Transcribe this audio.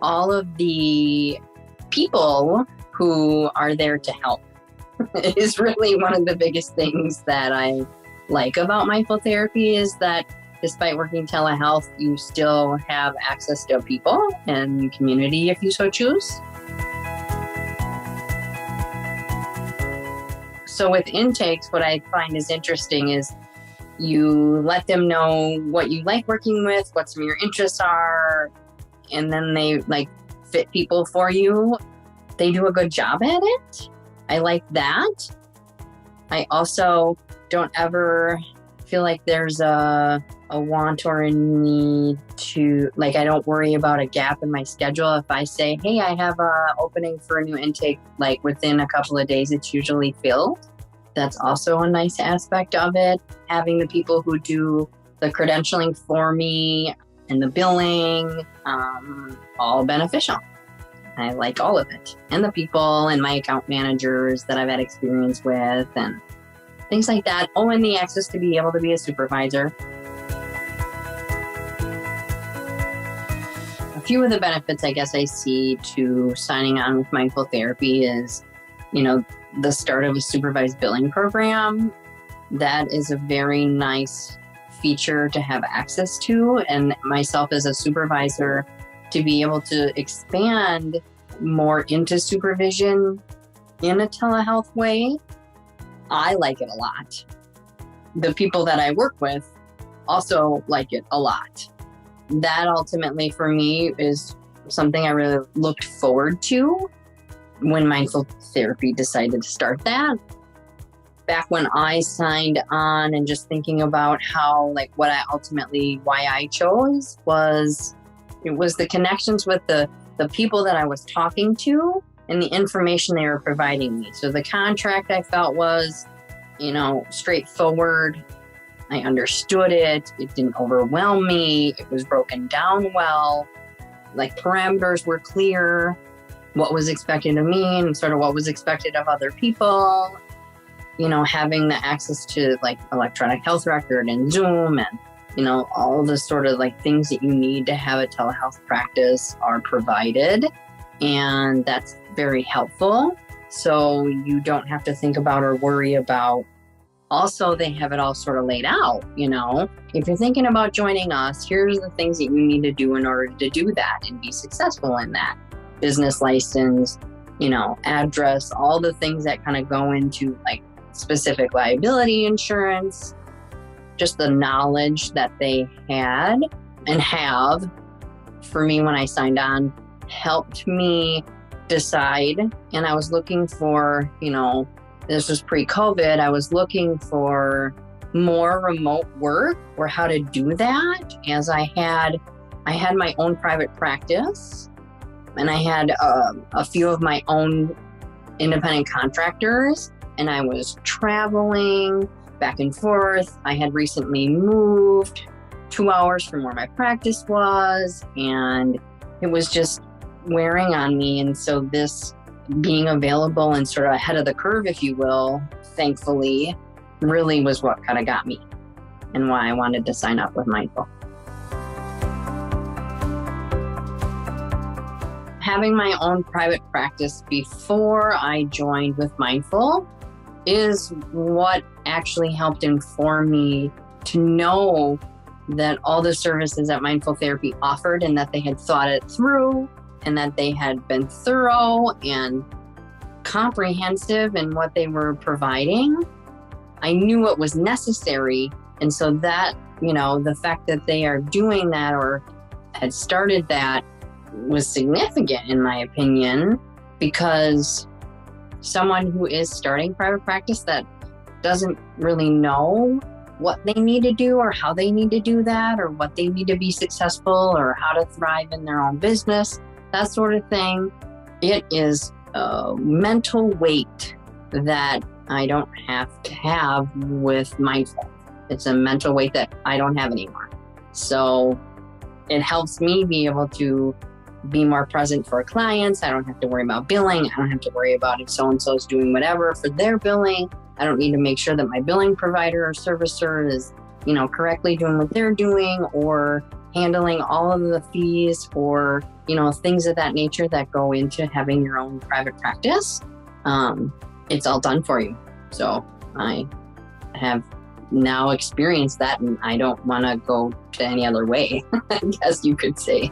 all of the people who are there to help is really one of the biggest things that I like about mindful therapy, is that despite working telehealth, you still have access to people and community if you so choose. So with intakes, what I find is interesting is you let them know what you like working with, what some of your interests are, and then they fit people for you. They do a good job at it. I like that. I also don't ever feel like there's a want or a need to, I don't worry about a gap in my schedule. If I say, hey, I have a opening for a new intake, within a couple of days, it's usually filled. That's also a nice aspect of it. Having the people who do the credentialing for me and the billing, all beneficial. I like all of it. And the people and my account managers that I've had experience with and things like that. Oh, and the access to be able to be a supervisor. A few of the benefits I guess I see to signing on with mindful therapy is, the start of a supervised billing program. That is a very nice feature to have access to, and myself as a supervisor to be able to expand more into supervision in a telehealth way. I like it a lot. The people that I work with also like it a lot. That ultimately for me is something I really looked forward to when mindful therapy decided to start that. Back when I signed on and just thinking about how, why I chose was the connections with the people that I was talking to and the information they were providing me. So the contract I felt was, straightforward. I understood it. It didn't overwhelm me. It was broken down well. Parameters were clear. What was expected of me and sort of what was expected of other people. Having the access to electronic health record and Zoom and, all the sort of things that you need to have a telehealth practice are provided. And that's very helpful. So you don't have to think about or worry about. Also, they have it all sort of laid out, If you're thinking about joining us, here's the things that you need to do in order to do that and be successful in that. Business license, address, all the things that kind of go into specific liability insurance, just the knowledge that they had and have for me when I signed on helped me decide. And I was looking for, this was pre-COVID, I was looking for more remote work or how to do that, as I had my own private practice. And I had a few of my own independent contractors, and I was traveling back and forth. I had recently moved 2 hours from where my practice was, and it was just wearing on me. And so this being available and sort of ahead of the curve, if you will, thankfully, really was what kind of got me and why I wanted to sign up with Mindful. Having my own private practice before I joined with Mindful is what actually helped inform me to know that all the services that Mindful Therapy offered and that they had thought it through and that they had been thorough and comprehensive in what they were providing. I knew what was necessary. And so that, the fact that they are doing that or had started that was significant in my opinion, because someone who is starting private practice that doesn't really know what they need to do or how they need to do that or what they need to be successful or how to thrive in their own business, that sort of thing. It is a mental weight that I don't have to have with Mindful. It's a mental weight that I don't have anymore. So it helps me be able to be more present for clients. I don't have to worry about billing. I don't have to worry about if so-and-so is doing whatever for their billing. I don't need to make sure that my billing provider or servicer is, correctly doing what they're doing, or handling all of the fees for, things of that nature that go into having your own private practice. It's all done for you. So I have now experienced that, and I don't want to go to any other way, I guess you could say.